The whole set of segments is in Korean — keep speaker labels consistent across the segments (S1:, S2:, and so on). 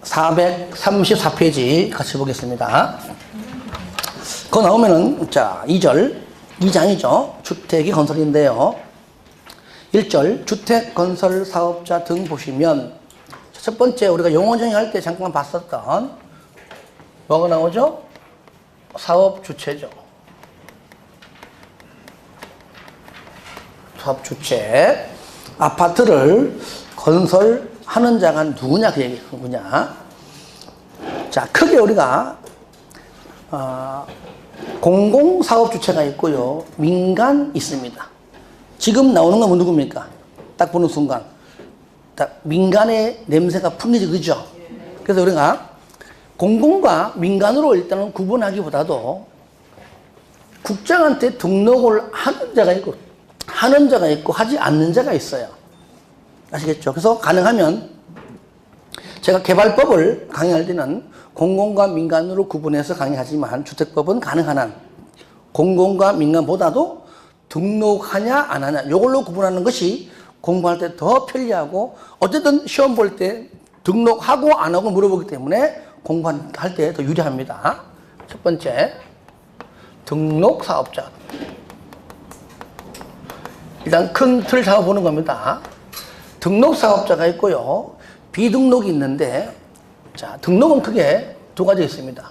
S1: 434페이지 같이 보겠습니다. 그거 나오면은, 자, 2절, 2장이죠. 주택이 건설인데요. 1절, 주택 건설 사업자 등 보시면, 첫 번째, 우리가 용어 정의할 때 잠깐 봤었던, 뭐가 나오죠? 사업 주체죠. 사업 주체. 아파트를 건설하는 자가 누구냐, 그 얘기, 누구냐. 자, 크게 우리가, 공공사업 주체가 있고요. 민간 있습니다. 지금 나오는 건 누굽니까? 딱 보는 순간. 딱 민간의 냄새가 풍기죠, 그죠? 그래서 우리가 공공과 민간으로 일단은 구분하기보다도 국장한테 등록을 하는 자가 있고 하지 않는 자가 있어요. 아시겠죠? 그래서 가능하면 제가 개발법을 강의할 때는 공공과 민간으로 구분해서 강의하지만 주택법은 가능한 한 공공과 민간보다도 등록하냐 안 하냐 이걸로 구분하는 것이 공부할 때 더 편리하고 어쨌든 시험 볼 때 등록하고 안 하고 물어보기 때문에 공부할 때 더 유리합니다. 첫 번째, 등록 사업자. 일단 큰 틀을 잡아보는 겁니다. 등록 사업자가 있고요. 비등록이 있는데, 자, 등록은 크게 두 가지 있습니다.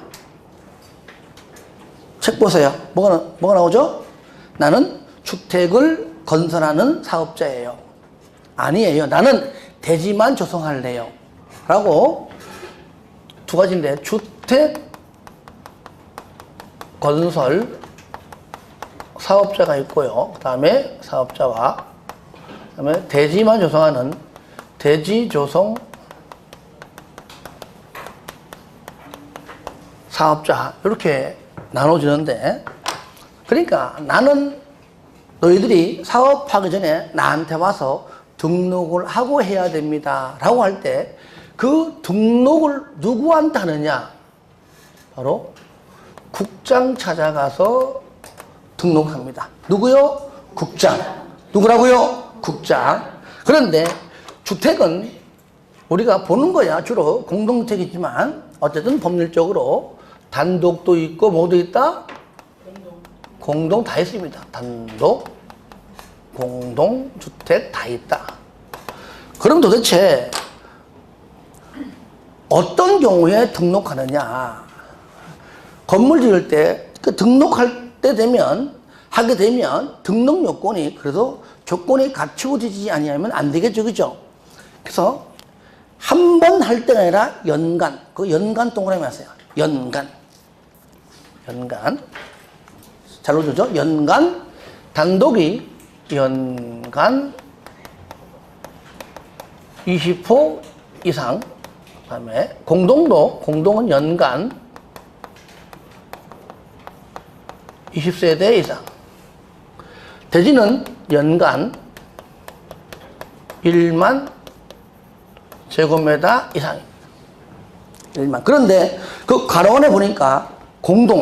S1: 책 보세요. 뭐가 나오죠? 나는 주택을 건설하는 사업자예요. 아니에요. 나는 대지만 조성할래요. 라고 두 가지인데, 주택 건설 사업자가 있고요. 그 다음에 사업자와, 그 다음에 대지만 조성하는 대지 조성 사업자. 이렇게 나눠지는데, 그러니까 나는 너희들이 사업하기 전에 나한테 와서 등록을 하고 해야 됩니다. 라고 할 때 그 등록을 누구한테 하느냐? 바로 국장 찾아가서 등록합니다. 누구요? 국장. 누구라고요? 국장. 그런데 주택은 우리가 보는 거야. 주로 공동주택이지만 어쨌든 법률적으로 단독도 있고 뭐도 있다? 공동 다 있습니다. 단독, 공동, 주택 다 있다. 그럼 도대체 어떤 경우에 등록하느냐? 건물 지을 때 그 등록할 때 하게 되면 등록 요건이 그래도 조건이 갖추어지지 아니하면 안 되겠죠, 그죠? 그래서 한 번 할 때가 아니라 연간, 그 연간 동그라미 하세요. 연간. 잘 놓쳐죠? 연간, 단독이 연간 20호 이상, 그 다음에 공동은 연간 20세대 이상, 대지는 연간 1만 제곱미터 이상입니다. 1만. 그런데 그 가로원에 보니까 공동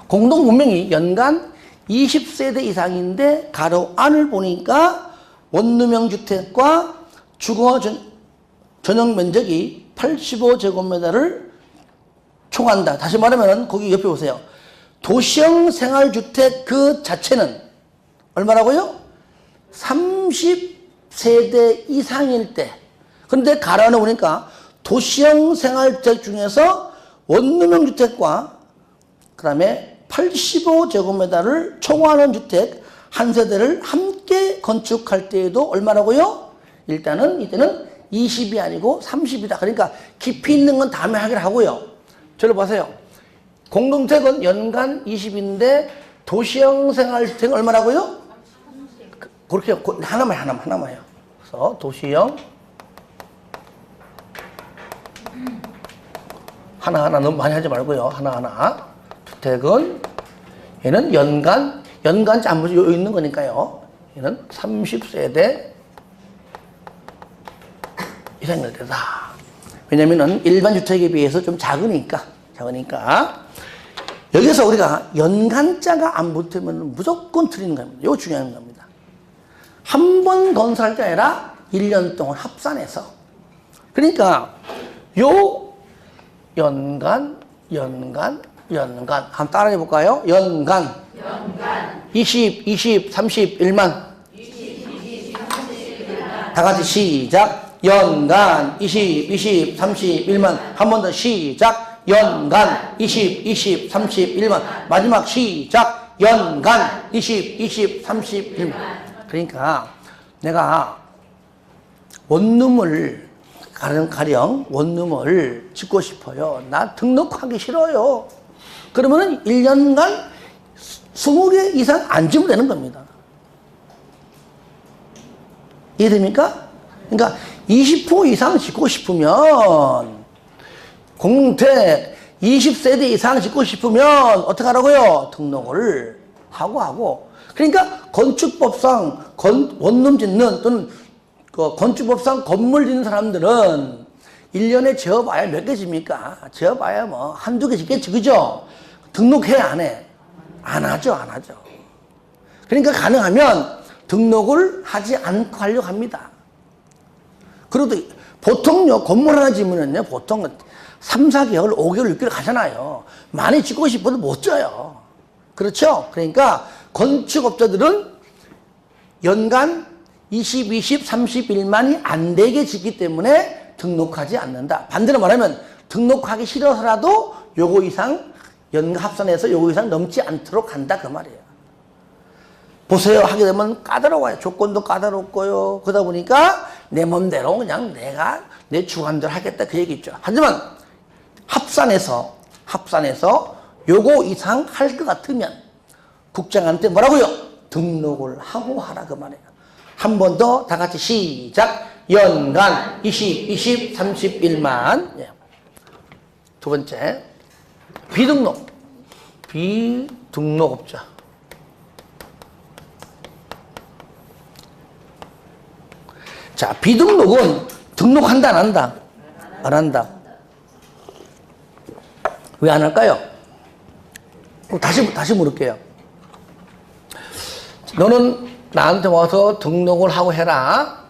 S1: 분명히 연간 20세대 이상인데 가로 안을 보니까 원룸형 주택과 주거 전용 면적이 85제곱미터를 총한다. 다시 말하면 거기 옆에 보세요. 도시형 생활주택 그 자체는 얼마라고요? 30세대 이상일 때. 근데 가로 안에 보니까 도시형 생활주택 중에서 원룸형 주택과 그 다음에 85제곱미터를 초과하는 주택 한 세대를 함께 건축할 때에도 얼마라고요? 이때는 20이 아니고 30이다. 그러니까 깊이 있는 건 다음에 하기로 하고요. 저를 보세요. 공동주택은 연간 20인데 도시형 생활주택은 얼마라고요? 그렇게 하나만요. 그래서 도시형 하나하나 너무 많이 하지 말고요. 하나하나. 주택은 얘는 연간 짬 있는 거니까요. 얘는 30세대 이상일 때다. 왜냐면은 일반 주택에 비해서 좀 작으니까. 여기서 우리가 연간자가 안 붙으면 무조건 틀리는 겁니다. 이거 중요한 겁니다. 한 번 건설할 게 아니라 1년 동안 합산해서. 그러니까 요 연간. 한번 따라해 볼까요? 연간. 20, 30, 1만. 다 같이 시작. 연간 20, 30, 1만. 한 번 더 시작. 연간 20, 30, 1만. 마지막 시작. 연간 20, 30, 1만. 그러니까 내가 원룸을 가령 원룸을 짓고 싶어요. 나 등록하기 싫어요. 그러면은 1년간 20개 이상 안 지면 되는 겁니다. 이해됩니까? 그러니까 20% 이상 짓고 싶으면 공동택 20세대 이상 짓고 싶으면 어떻게 하라고요? 등록을 하고 그러니까 건축법상 원룸 짓는 또는 건축법상 건물 짓는 사람들은 1년에 지어봐야 몇 개 집니까? 지어봐야 뭐 한두 개 짓겠지, 그죠? 등록해, 안 해? 안 하죠. 그러니까 가능하면 등록을 하지 않고 하려고 합니다. 그래도 보통요, 건물 하나 지으면요, 보통 3, 4개월, 5개월, 6개월 가잖아요. 많이 짓고 싶어도 못 져요. 그렇죠? 그러니까 건축업자들은 연간 20, 31만이 안 되게 짓기 때문에 등록하지 않는다. 반대로 말하면 등록하기 싫어서라도 요거 이상 연간 합산해서 요거 이상 넘지 않도록 한다 그 말이에요. 보세요. 하게 되면 까다로워요. 조건도 까다롭고요. 그러다 보니까 내 맘대로 그냥 내가 내 주관대로 하겠다 그 얘기죠. 하지만 합산해서 요거 이상 할 것 같으면 국장한테 뭐라고요? 등록을 하고 하라 그 말이에요. 한 번 더 다 같이 시작. 연간 20, 31만. 예. 두 번째, 비등록업자. 자, 비등록은 등록한다, 안 한다? 안 한다. 왜 안 할까요? 다시 물을게요. 너는 나한테 와서 등록을 하고 해라.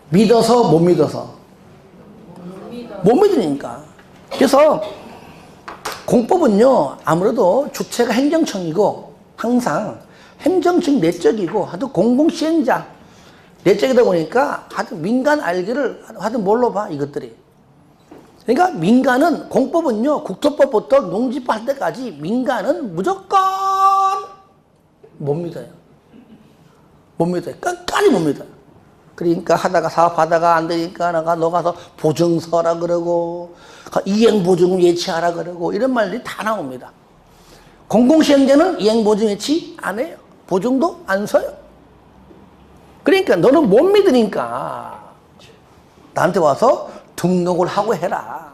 S1: 믿어서, 못 믿어서? 못 믿으니까. 그래서 공법은요, 아무래도 주체가 행정청이고, 항상 행정청 내적이고, 하여튼 공공시행자 내적이다 보니까, 하여튼 민간 알기를 하여튼 뭘로 봐, 이것들이. 그러니까 민간은, 공법은요, 국토법부터 농지법 할 때까지 민간은 무조건 못 믿어요. 끝까지 못 믿어요. 그러니까 사업하다가 안 되니까 너 가서 보증 서라 그러고, 이행보증 예치하라 그러고, 이런 말들이 다 나옵니다. 공공시행자는 이행보증 예치 안 해요. 보증도 안 서요. 그러니까 너는 못 믿으니까 나한테 와서 등록을 하고 해라.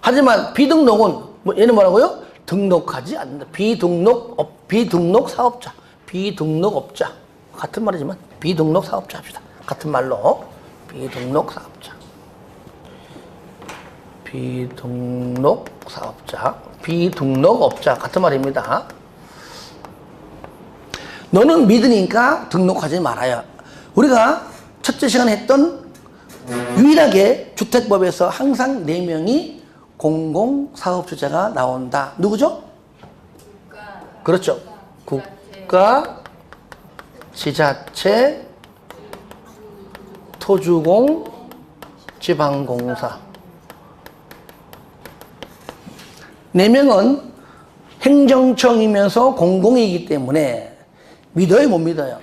S1: 하지만 비등록은, 얘는 뭐라고요? 등록하지 않는다. 비등록 사업자. 비등록업자. 같은 말이지만 비등록 사업자 합시다. 같은 말로. 비등록 사업자. 비등록업자. 같은 말입니다. 너는 믿으니까 등록하지 말아요. 우리가 첫째 시간에 했던 유일하게 주택법에서 항상 4명이 공공사업주자가 나온다. 누구죠? 그렇죠. 국가, 지자체, 토주공, 지방공사. 4명은 행정청이면서 공공이기 때문에 믿어요, 못 믿어요?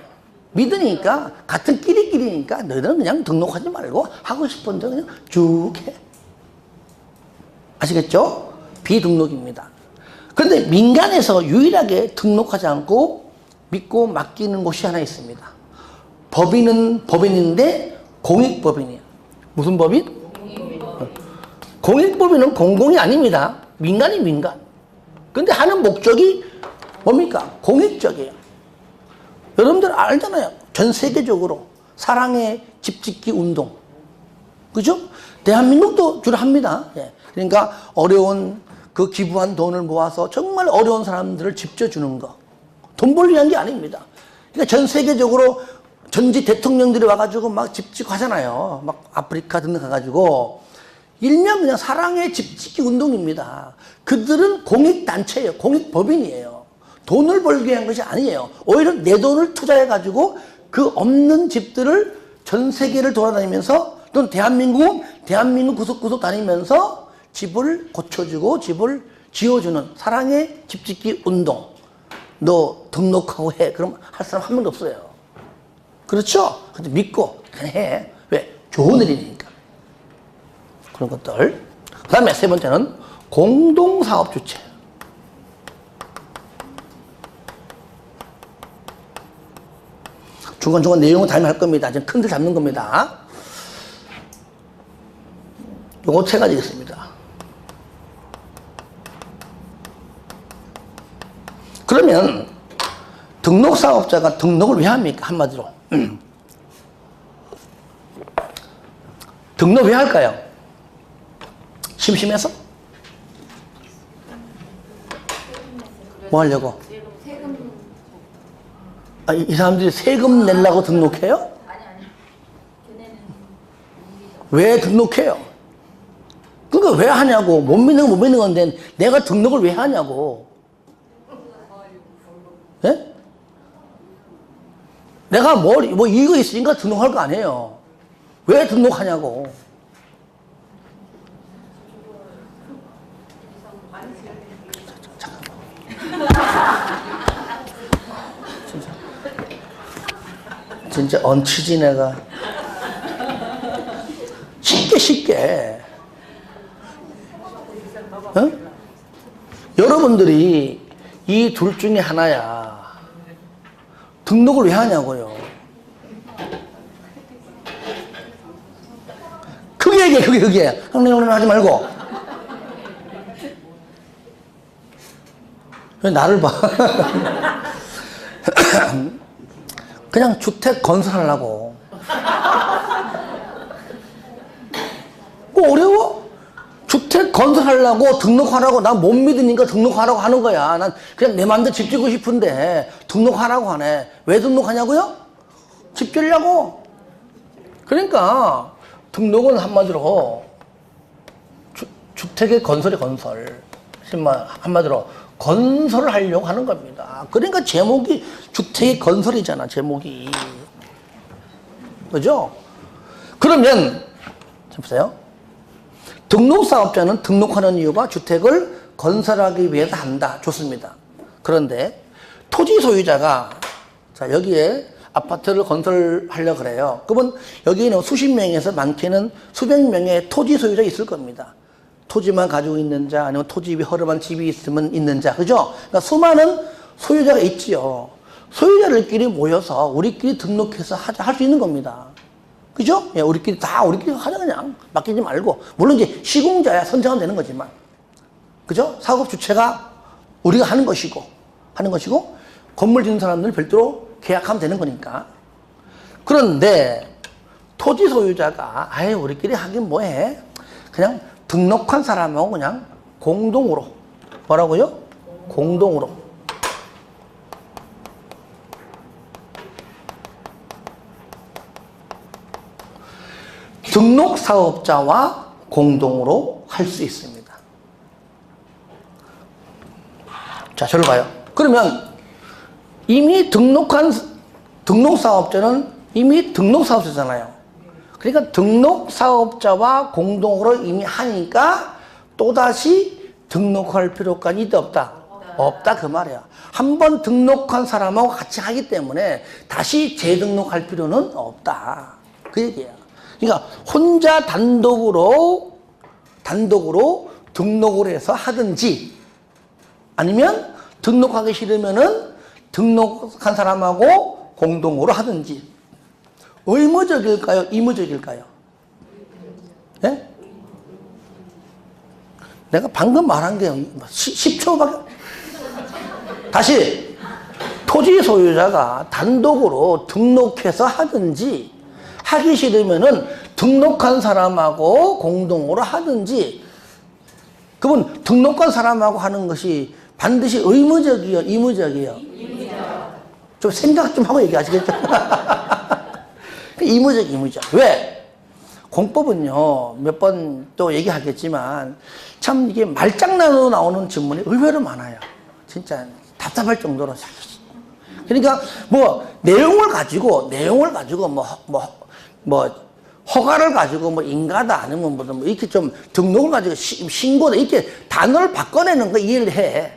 S1: 믿으니까, 같은 끼리끼리니까 너희들은 그냥 등록하지 말고 하고 싶은 데 그냥 쭉 해. 아시겠죠? 비등록입니다. 그런데 민간에서 유일하게 등록하지 않고 믿고 맡기는 곳이 하나 있습니다. 법인은 법인인데 공익법인이에요. 무슨 법인? 공익법인은 공공이 아닙니다. 민간이 민간. 근데 하는 목적이 뭡니까? 공익적이에요. 여러분들 알잖아요. 전 세계적으로 사랑의 집짓기 운동. 그죠? 대한민국도 주로 합니다. 예. 그러니까 어려운 그 기부한 돈을 모아서 정말 어려운 사람들을 집 져주는 거. 돈 벌기 위한 게 아닙니다. 그러니까 전 세계적으로 전직 대통령들이 와가지고 막 집 짓고 하잖아요. 막 아프리카 등등 가가지고. 일명 그냥 사랑의 집짓기 운동입니다. 그들은 공익단체예요. 공익법인이에요. 돈을 벌기 위한 것이 아니에요. 오히려 내 돈을 투자해가지고 그 없는 집들을 전 세계를 돌아다니면서 또는 대한민국 구석구석 다니면서 집을 고쳐주고 집을 지어주는 사랑의 집짓기 운동. 너 등록하고 해. 그럼 할 사람 한 명도 없어요. 그렇죠? 근데 믿고 그냥 해. 왜? 좋은 일이니까. 그런 것들. 그 다음에 세 번째는 공동사업 주체. 중간중간 내용은 다 할 겁니다. 지금 큰 틀 잡는 겁니다. 요거 세 가지 있습니다. 그러면 등록사업자가 등록을 왜 합니까? 한마디로. 등록 왜 할까요? 심심해서? 뭐 하려고? 아, 이 사람들이 세금 내려고 등록해요? 왜 등록해요? 그러니까 왜 하냐고. 못 믿는 건 못 믿는 건데 내가 등록을 왜 하냐고. 예? 내가 뭐 이거 있으니까 등록할 거 아니에요. 왜 등록하냐고. 진짜 얹히지 내가. 쉽게 어? 여러분들이 이 둘 중에 하나야. 등록을 왜 하냐고요. 크게 얘기해. 흥랭흥랭 하지 말고. 왜 나를 봐. 그냥 주택 건설하려고. 뭐 어려워? 주택 건설하려고 등록하라고. 난 못 믿으니까 등록하라고 하는 거야. 난 그냥 내 맘대로 집 짓고 싶은데 등록하라고 하네. 왜 등록하냐고요? 집 지으려고. 그러니까 등록은 한마디로 주택의 건설의 건설. 한마디로 건설을 하려고 하는 겁니다. 그러니까 제목이 주택의 건설이잖아. 제목이. 그죠? 그러면 자 보세요. 등록사업자는 등록하는 이유가 주택을 건설하기 위해서 한다. 좋습니다. 그런데 토지 소유자가 자 여기에 아파트를 건설하려고 그래요. 그러면 여기는 수십 명에서 많게는 수백 명의 토지 소유자 있을 겁니다. 토지만 가지고 있는 자, 아니면 토지 위에 허름한 집이 있으면 있는 자, 그죠? 그러니까 수많은 소유자가 있지요. 소유자들끼리 모여서 우리끼리 등록해서 하자, 할 수 있는 겁니다. 그죠? 예, 우리끼리 하자, 그냥. 맡기지 말고. 물론 이제 시공자야 선정은 되는 거지만. 그죠? 사업 주체가 우리가 하는 것이고, 건물 짓는 사람들은 별도로 계약하면 되는 거니까. 그런데 토지 소유자가, 아예 우리끼리 하긴 뭐해? 그냥 등록한 사람하고 그냥 공동으로. 뭐라고요? 공동으로. 등록사업자와 공동으로 할 수 있습니다. 자, 저를 봐요. 그러면 이미 등록사업자는 이미 등록사업자잖아요. 그러니까 등록사업자와 공동으로 이미 하니까 또다시 등록할 필요까지 있다 없다? 없다 그 말이야. 한번 등록한 사람하고 같이 하기 때문에 다시 재등록할 필요는 없다. 그 얘기야. 그러니까 혼자 단독으로 등록을 해서 하든지 아니면 등록하기 싫으면은 등록한 사람하고 공동으로 하든지. 의무적일까요? 이무적일까요? 네? 내가 방금 말한 게 10초밖에. 다시 토지 소유자가 단독으로 등록해서 하든지 하기 싫으면은 등록한 사람하고 공동으로 하든지. 그분 등록한 사람하고 하는 것이 반드시 의무적이요, 이무적이요? 좀 생각 좀 하고 얘기하시겠죠? 이무적. 왜? 공법은요, 몇 번 또 얘기하겠지만, 참 이게 말장난으로 나오는 질문이 의외로 많아요. 진짜 답답할 정도로. 그러니까 뭐, 내용을 가지고 허가를 가지고 뭐 인가다 아니면 뭐 이렇게 좀 등록을 가지고 신고다 이렇게 단어를 바꿔내는 거 이해를 해.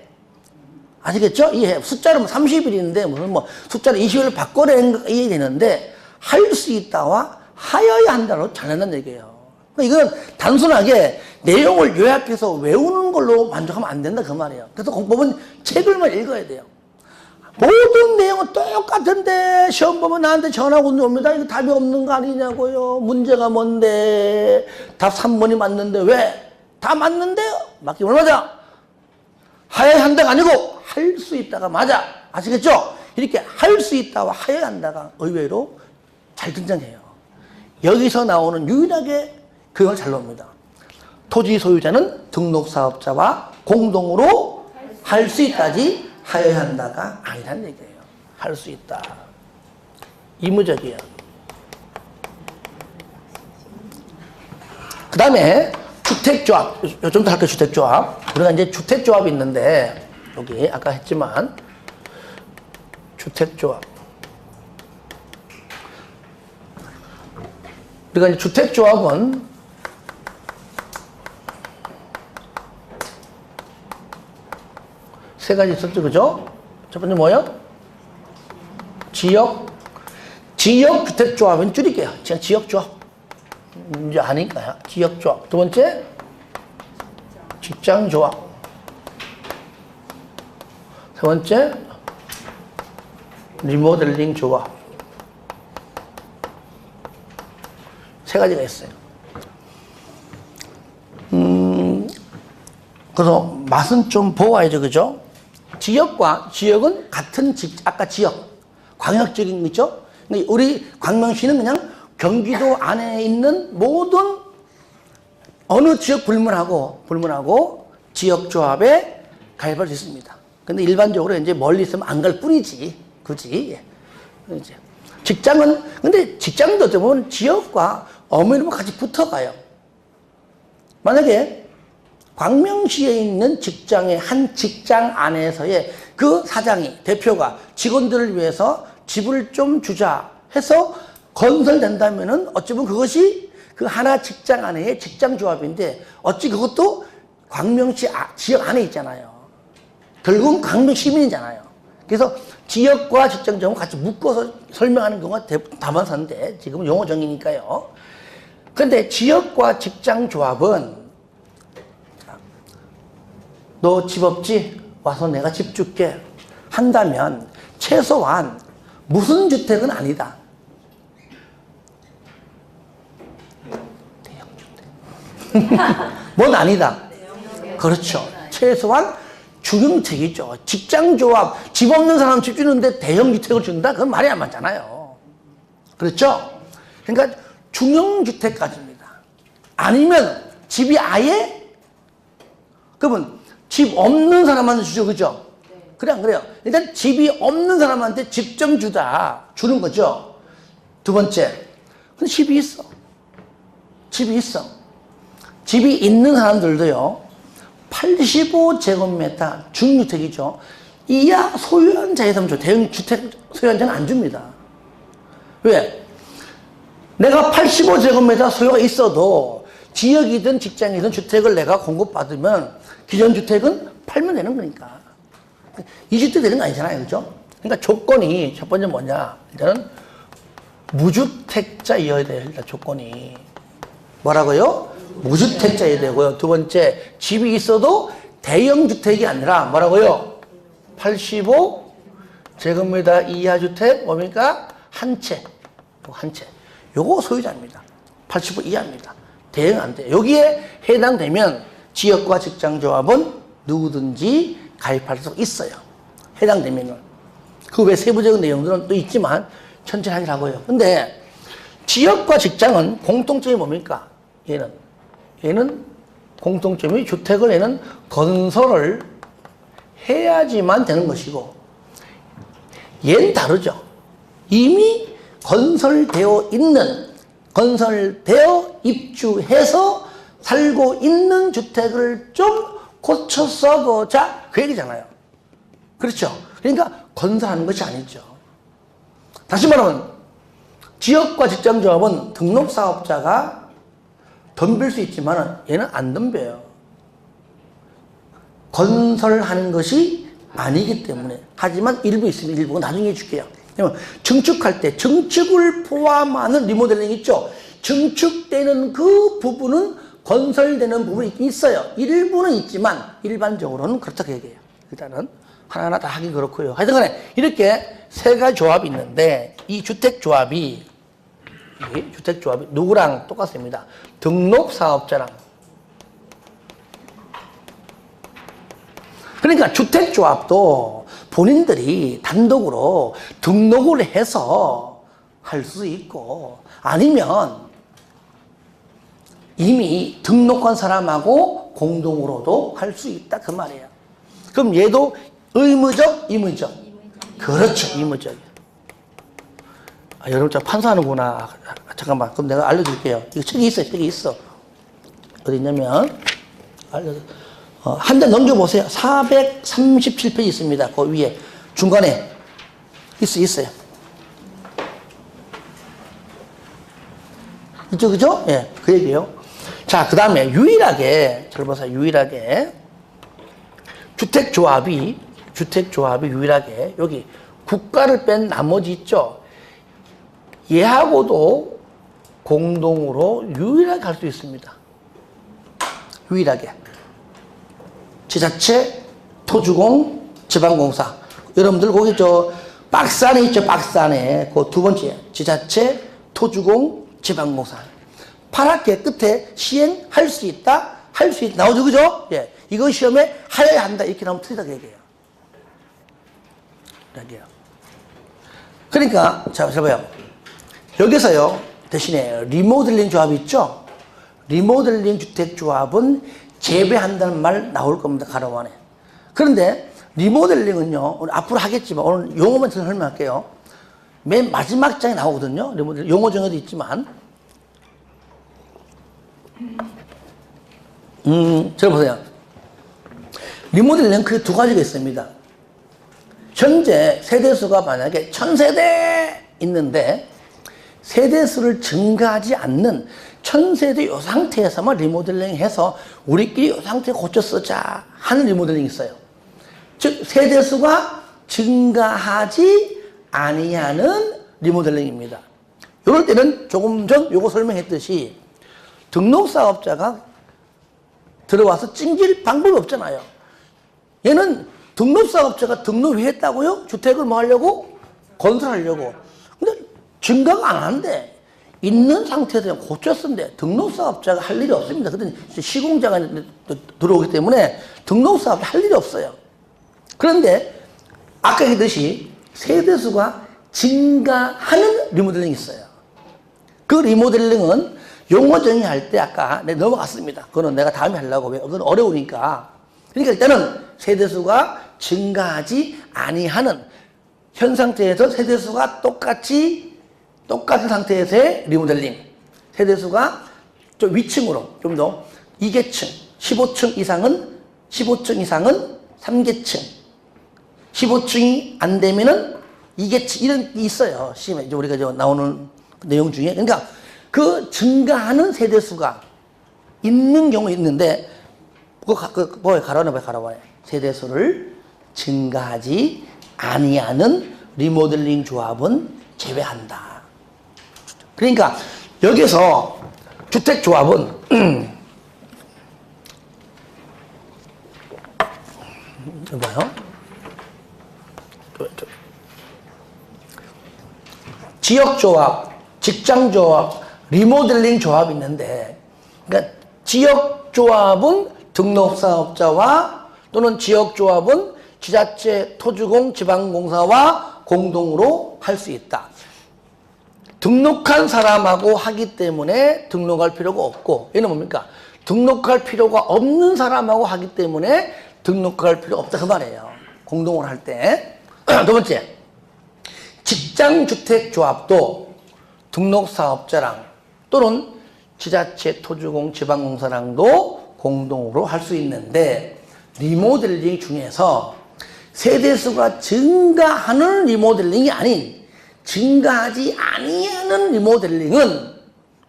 S1: 아시겠죠? 이해해. 숫자를 뭐 30일인데 무슨 뭐 숫자를 20일을 바꿔내는 거 이해되는데 할 수 있다와 하여야 한다로 잘한다는 얘기예요. 그러니까 이건 단순하게 내용을 요약해서 외우는 걸로 만족하면 안 된다 그 말이에요. 그래서 공법은 책을만 읽어야 돼요. 모든 내용은 똑같은데 시험 보면 나한테 전화가 옵니다. 이거 답이 없는 거 아니냐고요. 문제가 뭔데? 답 3번이 맞는데 왜? 다 맞는데요? 맞기만 맞아. 하여야 한다가 아니고 할 수 있다가 맞아. 아시겠죠? 이렇게 할 수 있다와 하여야 한다가 의외로 잘 등장해요. 여기서 나오는 유일하게 교육을 잘 나옵니다. 토지 소유자는 등록사업자와 공동으로 할 수 있다지 하여야 한다가 아니란 얘기예요. 할 수 있다. 의무적이에요. 그 다음에 주택조합. 요즘 더 할게요. 주택조합. 우리가 이제 주택조합이 있는데 여기 아까 했지만 주택조합. 우리가 이제 주택조합은 세 가지 있었죠, 그죠? 첫 번째 뭐예요? 지역주택조합은 줄일게요. 그냥 지역조합. 이제 아니까요. 지역조합. 두 번째, 직장조합. 세 번째, 리모델링 조합. 세 가지가 있어요. 그래서 맛은 좀 보아야죠, 그죠? 지역은 같은 아까 지역, 광역적인 거죠? 우리 광명시는 그냥 경기도 안에 있는 모든 어느 지역 불문하고 지역조합에 가입할 수 있습니다. 근데 일반적으로 이제 멀리 있으면 안 갈 뿐이지, 굳이. 이제 근데 직장도 어떻게 보면 지역과 엄연히 같이 붙어가요. 만약에 광명시에 있는 직장의 한 직장 안에서의 그 사장이, 대표가 직원들을 위해서 집을 좀 주자 해서 건설된다면은 어쩌면 그것이 그 하나 직장 안에의 직장조합인데 어찌 그것도 광명시 지역 안에 있잖아요. 결국은 광명 시민이잖아요. 그래서 지역과 직장조합은 같이 묶어서 설명하는 경우가 다반사인데 지금은 용어 정의니까요. 그런데 지역과 직장조합은 너 집 없지? 와서 내가 집 줄게 한다면 최소한 무슨 주택은 아니다. 대형주택. 뭔 아니다. 그렇죠. 최소한 중형주택이죠. 직장조합, 집 없는 사람 집 주는데 대형주택을 준다? 그건 말이 안 맞잖아요. 그렇죠? 그러니까 중형주택까지입니다. 아니면 집이 아예? 그러면 집 없는 사람한테 주죠, 그죠? 네. 그래, 안 그래요? 일단 집이 없는 사람한테 직접 주는 거죠. 두 번째, 근데 집이 있어. 집이 있는 사람들도요, 85제곱미터 중주택이죠. 이하 소유한 자에서 줘. 대형주택 소유한 자는 안 줍니다. 왜? 내가 85제곱미터 소유가 있어도 지역이든 직장이든 주택을 내가 공급받으면 기존 주택은 팔면 되는 거니까. 이주택 되는 거 아니잖아요. 그죠? 그러니까 조건이 첫 번째 뭐냐. 일단은 무주택자여야 돼요. 일단 조건이. 뭐라고요? 무주택자여야 되고요. 두 번째, 집이 있어도 대형주택이 아니라 뭐라고요? 85제곱미터 이하 주택 뭡니까? 한 채. 요거 소유자입니다. 85 이하입니다. 대형 안 돼요. 여기에 해당되면 지역과 직장조합은 누구든지 가입할 수 있어요. 해당되면은. 그 외 세부적인 내용들은 또 있지만 천천히 하라고요. 근데 지역과 직장은 공통점이 뭡니까? 얘는 공통점이 주택을 얘는 건설을 해야지만 되는 것이고 얘는 다르죠. 이미 건설되어 있는 건설되어 입주해서 살고 있는 주택을 좀 고쳐 써보자. 그 얘기잖아요. 그렇죠? 그러니까 건설하는 것이 아니죠. 다시 말하면 지역과 직장조합은 등록사업자가 덤빌 수 있지만 얘는 안 덤벼요. 건설하는 것이 아니기 때문에. 하지만 일부 있으면 일부는 나중에 해줄게요. 증축할 때 증축을 포함하는 리모델링 있죠. 증축되는 그 부분은 건설되는 부분이 있어요. 일부는 있지만 일반적으로는 그렇다고 얘기해요. 일단은 하나하나 다 하긴 그렇고요. 하여튼 간에 이렇게 세 가지 조합이 있는데 이 주택조합이 누구랑 똑같습니다. 등록사업자랑. 그러니까 주택조합도 본인들이 단독으로 등록을 해서 할 수 있고 아니면 이미 등록한 사람하고 공동으로도 할 수 있다 그 말이에요. 그럼 얘도 의무적, 임의적? 그렇죠, 임의적. 여러분 저 판사하는구나. 잠깐만, 그럼 내가 알려줄게요. 이거 책이 있어. 어디 있냐면 한 장 넘겨보세요. 437페이지 있습니다. 그 위에 중간에 있어요. 있죠, 그죠? 예, 그 얘기예요. 자, 그 다음에 유일하게 잘 보세요. 유일하게 주택조합이 유일하게 여기 국가를 뺀 나머지 있죠. 얘하고도 공동으로 유일하게 할 수 있습니다. 유일하게. 지자체, 토주공, 지방공사. 여러분들 거기 저 박스 안에 있죠. 박스 안에 그 두 번째 지자체, 토주공, 지방공사. 파랗게 끝에 시행할 수 있다, 할 수 있다 나오죠, 그죠? 예, 이거 시험에 하여야 한다 이렇게 나오면 틀리다고 얘기해요. 그러니까 자, 봐요. 여기서요 대신에 리모델링 조합이 있죠. 리모델링 주택조합은 재배한다는 말 나올 겁니다. 가로 안에. 그런데 리모델링은요 오늘 앞으로 하겠지만 오늘 용어만 설명할게요. 맨 마지막 장에 나오거든요. 리모델링 용어 정의도 있지만 잘 보세요. 리모델링은 그 두 가지가 있습니다. 현재 세대수가 만약에 1000세대 있는데 세대수를 증가하지 않는 1000세대 이 상태에서만 리모델링 해서 우리끼리 이 상태 고쳐 쓰자 하는 리모델링이 있어요. 즉 세대수가 증가하지 아니하는 리모델링입니다. 이럴 때는 조금 전 요거 설명했듯이 등록사업자가 들어와서 찡길 방법이 없잖아요. 얘는 등록사업자가 등록을 했다고요? 주택을 뭐 하려고? 건설하려고. 근데 증가가 안 한대. 있는 상태에서 고쳐 쓴대. 등록사업자가 할 일이 없습니다. 그때 시공자가 들어오기 때문에 등록사업자 할 일이 없어요. 그런데 아까 했듯이 세대수가 증가하는 리모델링이 있어요. 그 리모델링은 용어 정의할 때 아까 내가 넘어갔습니다. 그거는 내가 다음에 하려고. 왜? 그건 어려우니까. 그러니까 일단은 세대수가 증가하지 아니하는 현 상태에서 세대수가 똑같은 상태에서의 리모델링. 세대수가 좀 위층으로 좀 더 2계층, 15층 이상은 3계층. 15층이 안 되면은 2계층 이런 게 있어요. 시험에 이제 우리가 저 나오는 내용 중에. 그러니까 그 증가하는 세대수가 있는 경우 있는데 뭐에 가로안에 세대수를 증가하지 아니하는 리모델링 조합은 제외한다. 그러니까 여기서 주택조합은 봐요. 지역조합, 직장조합, 리모델링 조합이 있는데, 그러니까 지역조합은 등록사업자와 또는 지역조합은 지자체, 토주공, 지방공사와 공동으로 할 수 있다. 등록한 사람하고 하기 때문에 등록할 필요가 없고, 얘는 뭡니까? 등록할 필요가 없는 사람하고 하기 때문에 등록할 필요 없다 그 말이에요. 공동으로 할 때. 두 번째, 직장주택조합도 등록사업자랑 또는 지자체, 토주공, 지방공사랑도 공동으로 할 수 있는데 리모델링 중에서 세대수가 증가하는 리모델링이 아닌 증가하지 아니하는 리모델링은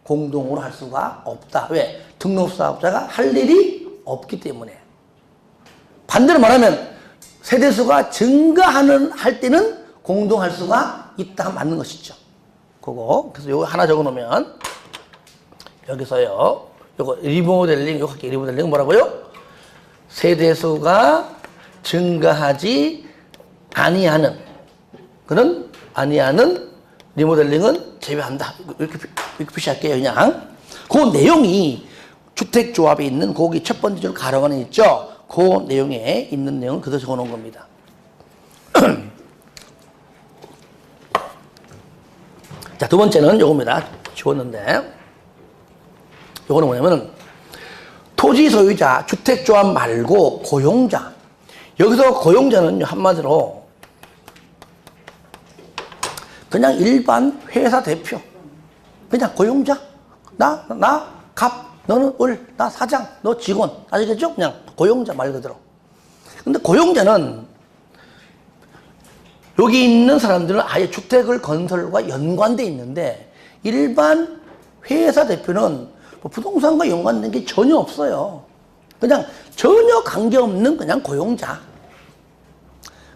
S1: 공동으로 할 수가 없다. 왜? 등록사업자가 할 일이 없기 때문에. 반대로 말하면 세대수가 증가하는 할 때는 공동할 수가 있다 맞는 것이죠. 그거 그래서 요거 하나 적어 놓으면 여기서요. 요거 리모델링 요거 할게요. 리모델링 뭐라고요? 세대수가 증가하지 아니하는 그런 아니하는 리모델링은 제외한다. 이렇게 표시할게요. 그냥 그 내용이 주택조합에 있는 거기 첫 번째 줄 가로관에 있죠. 그 내용에 있는 내용을 그대로 적어놓은 겁니다. 자, 두 번째는 요겁니다. 지웠는데 요거는 뭐냐면은 토지 소유자, 주택조합 말고 고용자. 여기서 고용자는 한마디로 그냥 일반 회사 대표. 그냥 고용자. 나 갑, 너는 을, 나 사장, 너 직원. 아시겠죠? 그냥 고용자 말 그대로. 근데 고용자는 여기 있는 사람들은 아예 주택을 건설과 연관돼 있는데 일반 회사 대표는 뭐 부동산과 연관된 게 전혀 없어요. 그냥 전혀 관계없는 그냥 고용자.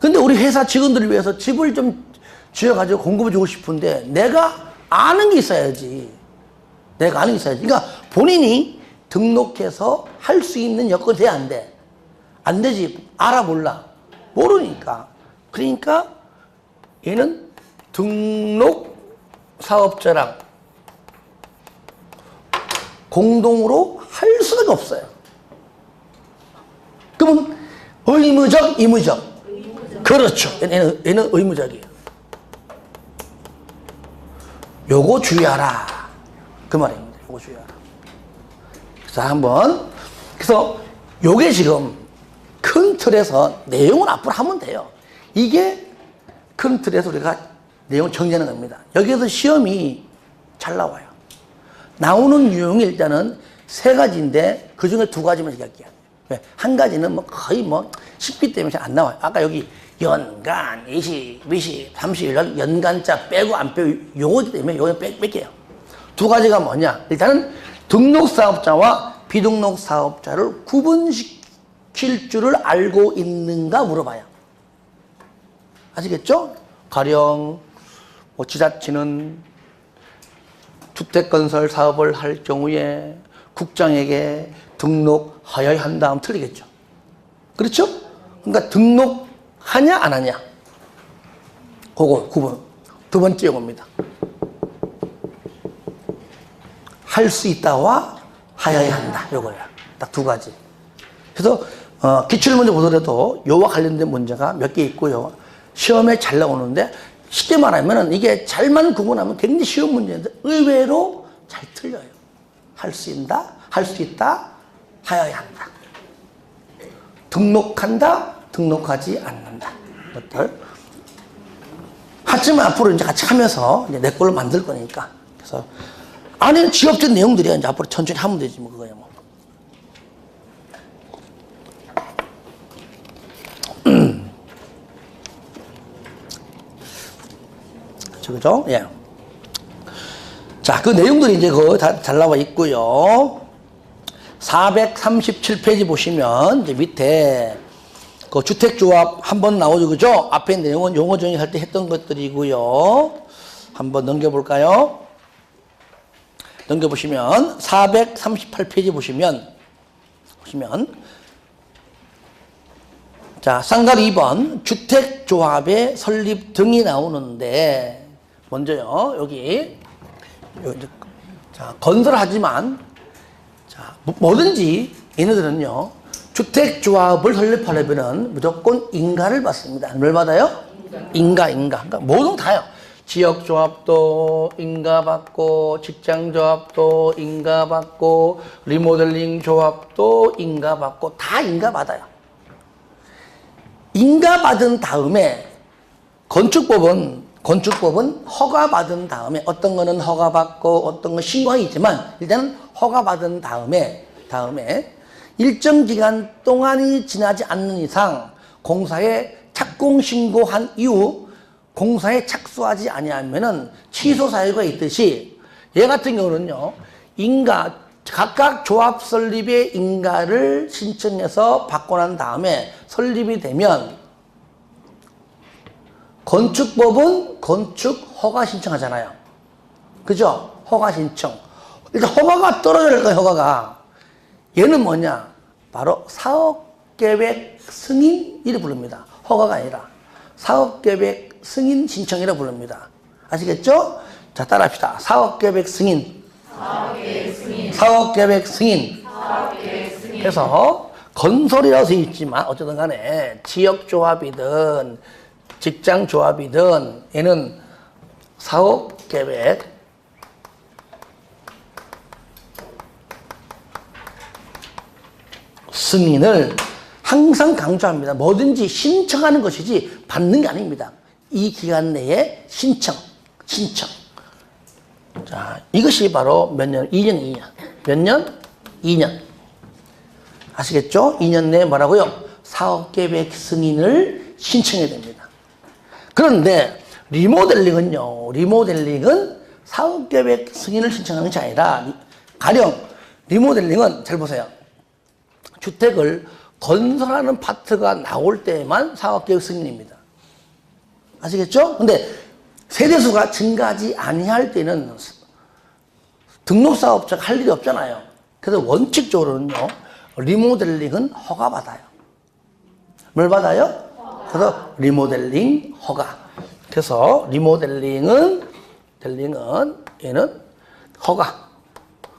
S1: 근데 우리 회사 직원들을 위해서 집을 좀 지어가지고 공급해 주고 싶은데 내가 아는 게 있어야지. 내가 아는 게 있어야지. 그러니까 본인이 등록해서 할 수 있는 여건이 돼야 안 돼. 안 되지. 알아 몰라. 모르니까. 그러니까 얘는 등록 사업자랑 공동으로 할 수가 없어요. 그러면 의무적, 의무적. 그렇죠. 얘는 의무적이에요. 요거 주의하라. 그 말입니다. 요거 주의하라. 자, 한번. 그래서 요게 지금 큰 틀에서 내용을 앞으로 하면 돼요. 이게 큰 틀에서 우리가 내용을 정리하는 겁니다. 여기에서 시험이 잘 나와요. 나오는 유형이 일단은 세 가지인데 그 중에 두 가지만 얘기할게요. 한 가지는 뭐 거의 뭐 쉽기 때문에 잘 안 나와요. 아까 여기 연간, 20, 30, 연간자 빼고 안 빼고 요거 때문에 요거 뺄게요. 두 가지가 뭐냐? 일단은 등록사업자와 비등록사업자를 구분시킬 줄을 알고 있는가 물어봐요. 아시겠죠? 가령 뭐 지자체는 주택건설 사업을 할 경우에 국장에게 등록하여야 한다 하면 틀리겠죠. 그렇죠? 그러니까 등록하냐 안 하냐. 그거 구분. 두 번째 용어입니다. 할 수 있다와 하여야 한다. 요거야. 딱 두 가지. 그래서 기출문제 보더라도 요와 관련된 문제가 몇 개 있고요. 시험에 잘 나오는데 쉽게 말하면 이게 잘만 구분하면 굉장히 쉬운 문제인데 의외로 잘 틀려요. 할 수 있다, 할 수 있다, 하여야 한다. 등록한다, 등록하지 않는다. 것들. 하지만 앞으로 이제 같이 하면서 이제 내 걸로 만들 거니까. 그래서 안에는 지역적 내용들이야. 이제 앞으로 천천히 하면 되지 뭐 그거야 뭐. 그죠? 예. 자, 그 내용들이 이제 그 잘 나와 있고요. 437페이지 보시면 이제 밑에 그 주택조합 한번 나오죠, 그죠? 앞에 내용은 용어 정의할 때 했던 것들이고요. 한번 넘겨볼까요? 넘겨보시면 438페이지 보시면 자, 쌍갈 2번 주택조합의 설립 등이 나오는데 먼저요, 여기 자, 건설하지만 자, 뭐든지 얘네들은요 주택조합을 설립하려면 무조건 인가를 받습니다. 뭘 받아요? 인가. 그러니까 모든 다요. 지역조합도 인가받고, 직장조합도 인가받고, 리모델링 조합도 인가받고, 다 인가받아요. 인가받은 다음에 건축법은 건축법은 허가받은 다음에 어떤 거는 허가받고 어떤 건 신고하기 있지만 일단은 허가받은 다음에 일정 기간 동안이 지나지 않는 이상 공사에 착공 신고한 이후 공사에 착수하지 아니하면은 취소 사유가 있듯이 얘 같은 경우는요 각각 조합 설립의 인가를 신청해서 받고 난 다음에 설립이 되면 건축법은 건축 허가 신청하잖아요. 그죠? 허가 신청. 일단 허가가 떨어져야 될 거예요, 허가가. 얘는 뭐냐? 바로 사업계획 승인 이래 부릅니다. 허가가 아니라 사업계획 승인 신청이라 부릅니다. 아시겠죠? 자, 따라합시다. 사업계획 승인. 사업계획 승인. 그래서 건설이라고 되어 있지만 어쨌든 간에 지역조합이든 직장조합이든 얘는 사업계획 승인을 항상 강조합니다. 뭐든지 신청하는 것이지 받는 게 아닙니다. 이 기간 내에 신청. 자, 이것이 바로 몇 년? 2년. 몇 년? 2년. 아시겠죠? 2년 내에 뭐라고요? 사업계획 승인을 신청해야 됩니다. 그런데 리모델링은 사업계획 승인을 신청하는 것이 아니라 가령 리모델링은 잘 보세요. 주택을 건설하는 파트가 나올 때만 사업계획 승인입니다. 아시겠죠? 근데 세대수가 증가하지 아니할 때는 등록사업자가 할 일이 없잖아요. 그래서 원칙적으로는요, 리모델링은 허가받아요. 뭘 받아요? 그래서 리모델링 허가. 그래서 리모델링은 얘는 허가.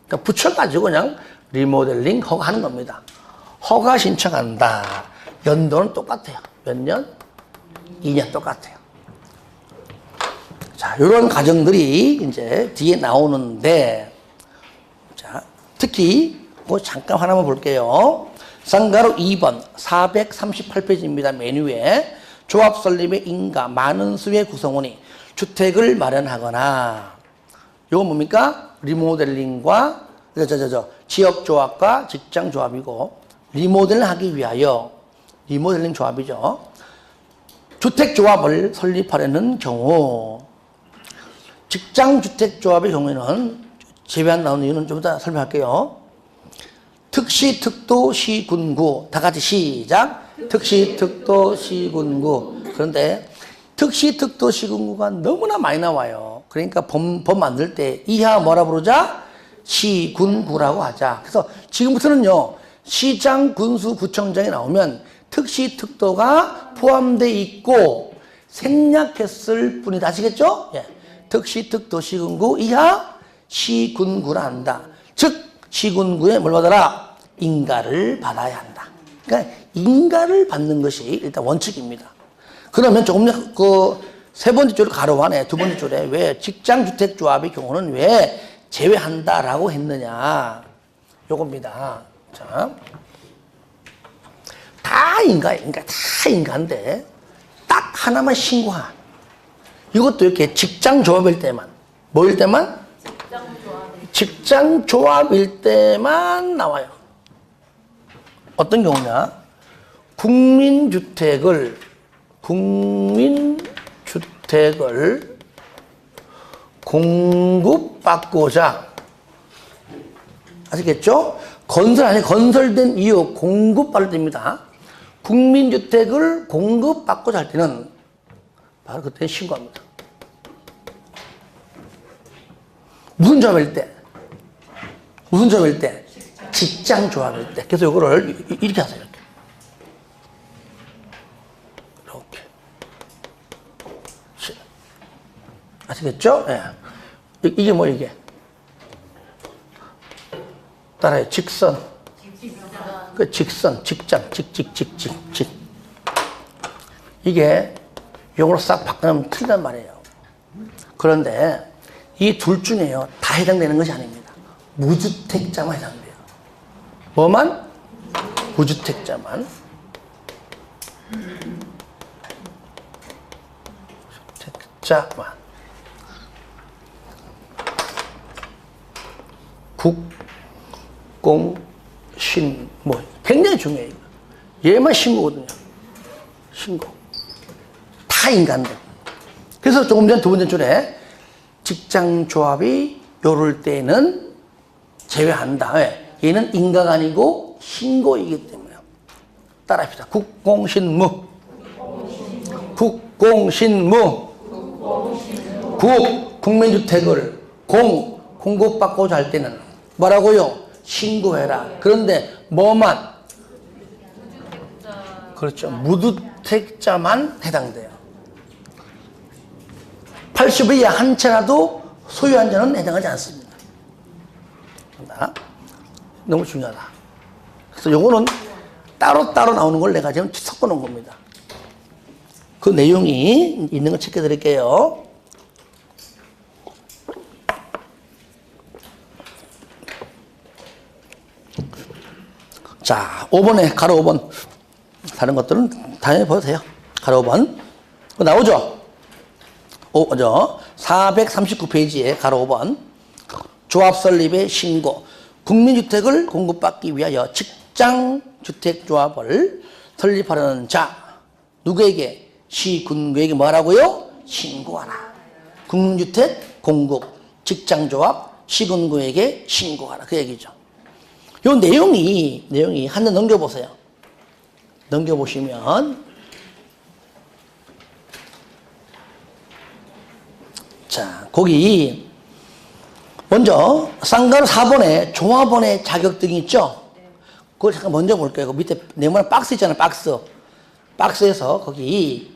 S1: 그러니까 붙여가지고 그냥 리모델링 허가 하는 겁니다. 허가 신청한다. 연도는 똑같아요. 몇 년? 2년 똑같아요. 자, 이런 과정들이 이제 뒤에 나오는데, 자, 특히 뭐 잠깐 하나만 볼게요. 쌍가로 2번 438페이지입니다. 메뉴에 조합 설립의 인가 많은 수의 구성원이 주택을 마련하거나 이건 뭡니까? 리모델링과 지역조합과 직장조합이고 리모델링 하기 위하여 리모델링 조합이죠. 주택조합을 설립하려는 경우 직장주택조합의 경우에는 제외한 나오는 이유는 좀 이따 설명할게요. 특시, 특도, 시, 군구 다 같이 시작. 특시, 특도, 시, 군구. 그런데 특시, 특도, 시, 군구가 너무나 많이 나와요. 그러니까 법 만들 때 이하 뭐라 부르자? 시, 군, 구라고 하자. 그래서 지금부터는요. 시장, 군수, 구청장이 나오면 특시, 특도가 포함되어 있고 생략했을 뿐이다. 아시겠죠? 예. 특시, 특도, 시, 군구 이하 시, 군, 구라 한다. 즉 시군구에 뭘 받아라? 인가를 받아야 한다. 그러니까 인가를 받는 것이 일단 원칙입니다. 그러면 조금 세 번째 줄에 가로 안에 두 번째 줄에 왜 직장주택조합의 경우는 왜 제외한다라고 했느냐? 요겁니다. 자, 다 인가인데 딱 하나만 신고한. 이것도 이렇게 직장조합일 때만. 뭐일 때만? 직장조합일 때만 나와요. 어떤 경우냐? 국민주택을 공급받고자, 아시겠죠? 건설된 이후 공급받을 때입니다. 국민주택을 공급받고자 할 때는 바로 그때 신고합니다. 무슨 조합일 때? 직장조합일 때. 그래서 이거를 이렇게 하세요. 이렇게. 아시겠죠? 예. 이게 뭐 이게? 따라해. 직선. 그 직선, 직장, 직. 이게 이걸로 싹 바꾸면 틀린단 말이에요. 그런데 이 둘 중에요. 다 해당되는 것이 아닙니다. 무주택자만 해당돼요. 뭐만? 무주택자만. 주택자만. 국공신무. 굉장히 중요해요. 얘만 신고거든요. 신고. 다 인간들. 그래서 조금 전 두 번째 줄에 직장조합이 요럴 때는 제외한다. 왜? 얘는 인가가 아니고 신고이기 때문에. 따라합시다. 국공신무. 국공신무. 국민주택을 공급받고자 할 때는 뭐라고요? 신고해라. 그런데 뭐만? 그렇죠. 무주택자만 해당돼요. 80일 이하 한 채라도 소유한 자는 해당하지 않습니다. 너무 중요하다. 그래서 요거는 따로따로 나오는 걸 내가 지금 섞어 놓은 겁니다. 그 내용이 있는 거 체크해 드릴게요. 자, 5번에 가로 5번. 다른 것들은 당연히 봐도 돼요. 가로 5번. 나오죠? 439페이지에 가로 5번. 조합 설립의 신고. 국민주택을 공급받기 위하여 직장주택조합을 설립하려는 자. 누구에게? 시군구에게 뭐라고요? 신고하라. 국민주택 공급, 직장조합, 시군구에게 신고하라. 그 얘기죠. 요 내용이 한 번 넘겨보세요. 넘겨보시면, 자, 거기, 먼저, 쌍가루 4번에 조합원의 자격등이 있죠? 그걸 잠깐 먼저 볼게요. 그 밑에 네모난 박스 있잖아요, 박스. 박스에서 거기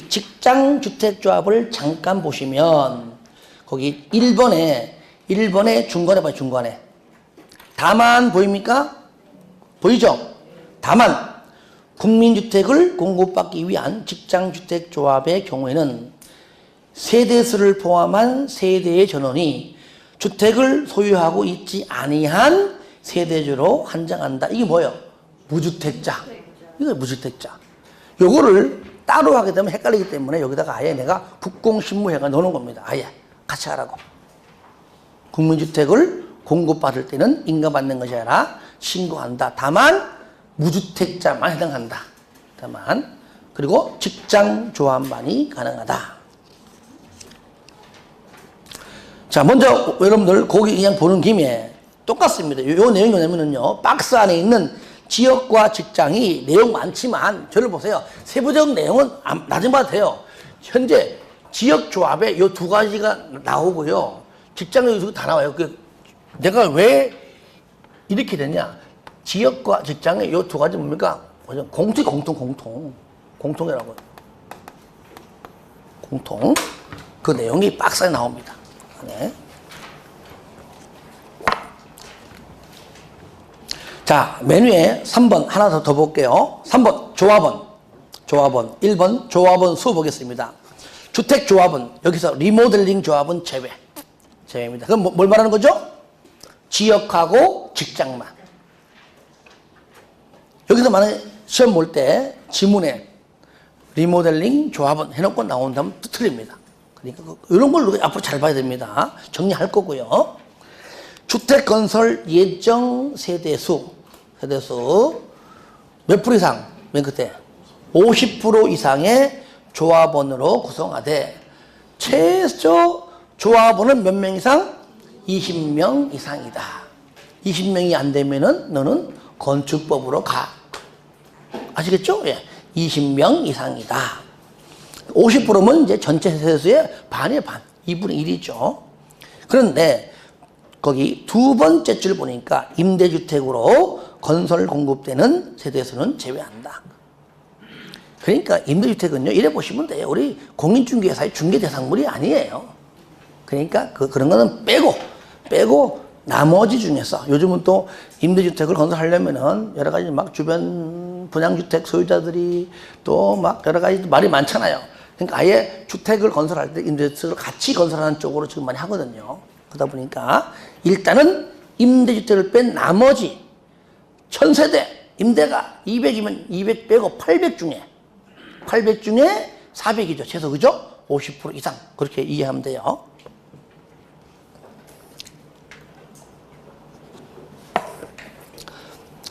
S1: 직장주택조합을 잠깐 보시면, 거기 1번에 중간에 봐요, 중간에. 다만 보입니까? 보이죠? 다만 국민주택을 공급받기 위한 직장주택조합의 경우에는 세대수를 포함한 세대의 전원이 주택을 소유하고 있지 아니한 세대주로 한정한다. 이게 뭐예요? 무주택자. 이거 무주택자. 요거를 따로 하게 되면 헷갈리기 때문에 여기다가 아예 내가 국공신무회가 넣는 겁니다. 아예 같이 하라고. 국민주택을 공급받을 때는 인가받는 것이 아니라 신고한다. 다만 무주택자만 해당한다. 다만 그리고 직장조합만이 가능하다. 자, 먼저 여러분들 거기 그냥 보는 김에 똑같습니다. 요 내용이 뭐냐면요, 박스 안에 있는 지역과 직장이 내용 많지만 저를 보세요. 세부적 내용은 나중에 봐도 돼요. 현재 지역조합에 요 두 가지가 나오고요. 직장에 다 나와요. 내가 왜 이렇게 됐냐? 지역과 직장의 이 두 가지 뭡니까? 공통이라고요. 공통. 그 내용이 박스에 나옵니다. 네. 자, 메뉴에 3번 하나 더 볼게요. 3번 조합원. 1번 조합원 수 보겠습니다. 주택조합은 여기서 리모델링 조합은 제외입니다. 그럼 뭘 말하는 거죠? 지역하고 직장만. 여기서 만약에 시험 볼 때 지문에 리모델링 조합은 해놓고 나온다면 틀립니다. 그러니까 이런 걸 앞으로 잘 봐야 됩니다. 정리할 거고요. 주택건설 예정 세대수 몇 프로 이상? 맨 끝에 50% 이상의 조합원으로 구성하되 최소 조합원은 몇 명 이상? 20명 이상이다. 20명이 안 되면은 너는 건축법으로 가. 아시겠죠? 예. 20명 이상이다. 50%면 이제 전체 세대수의 반이에요, 반. 2분의 1이죠. 그런데 거기 두 번째 줄 보니까 임대주택으로 건설 공급되는 세대수는 제외한다. 그러니까 임대주택은요, 이래 보시면 돼요. 우리 공인중개사의 중개대상물이 아니에요. 그러니까 그런 거는 빼고 나머지 중에서 요즘은 또 임대주택을 건설하려면은 여러 가지 막 주변 분양주택 소유자들이 또 막 여러 가지 말이 많잖아요. 그러니까 아예 주택을 건설할 때 임대주택을 같이 건설하는 쪽으로 지금 많이 하거든요. 그러다 보니까 일단은 임대주택을 뺀 나머지 1000세대 임대가 200이면 200 빼고 800 중에 400이죠. 최소 그죠? 50% 이상 그렇게 이해하면 돼요.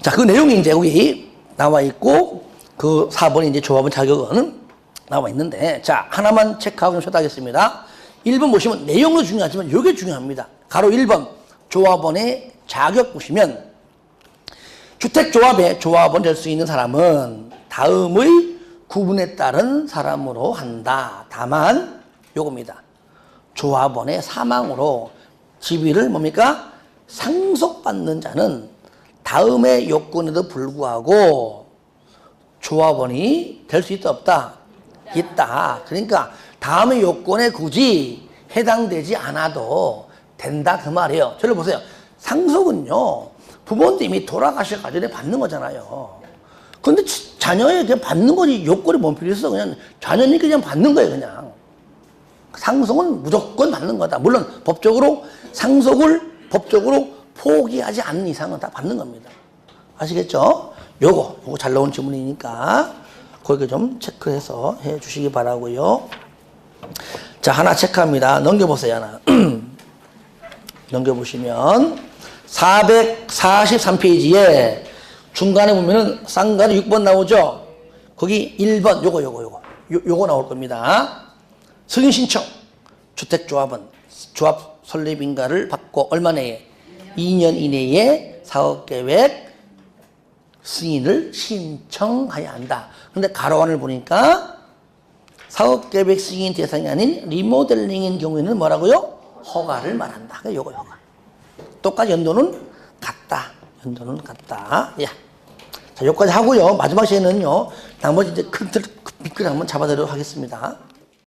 S1: 자, 그 내용이 이제 여기 나와 있고 그 4번이 이제 조합원 자격은 나와 있는데 자, 하나만 체크하고 좀 쇼다하겠습니다. 1번 보시면 내용도 중요하지만 이게 중요합니다. 가로 1번 조합원의 자격 보시면 주택조합의 조합원 될 수 있는 사람은 다음의 구분에 따른 사람으로 한다. 다만 요겁니다. 조합원의 사망으로 지위를 뭡니까? 상속받는 자는 다음의 요건에도 불구하고 조합원이 될 수 있다 없다? 있다. 그러니까 다음의 요건에 굳이 해당되지 않아도 된다 그 말이에요. 저를 보세요. 상속은요 부모님이 돌아가실 가전에 받는 거잖아요. 근데 자녀에 그냥 받는 거지 요건이 뭔 필요 있어. 그냥 자녀니 그냥 받는 거예요. 그냥 상속은 무조건 받는 거다. 물론 법적으로 상속을 법적으로 포기하지 않는 이상은 다 받는 겁니다. 아시겠죠? 요거 잘 나온 질문이니까 거기 좀 체크해서 해 주시기 바라고요. 자, 하나 체크합니다. 넘겨보세요. 하나 넘겨보시면 443페이지에 중간에 보면은 쌍가루 6번 나오죠? 거기 1번 요거 나올 겁니다. 승인 신청 주택조합은 조합 설립인가를 받고 얼마 내에 2년 이내에 사업계획 승인을 신청해야 한다. 그런데 가로안을 보니까 사업계획 승인 대상이 아닌 리모델링인 경우에는 뭐라고요? 허가를 말한다. 요거 허가. 똑같이 연도는 같다. 예. 자, 여기까지 하고요. 마지막 시에는요. 나머지 이제 큰 틀, 밑글 한번 잡아드리도록 하겠습니다.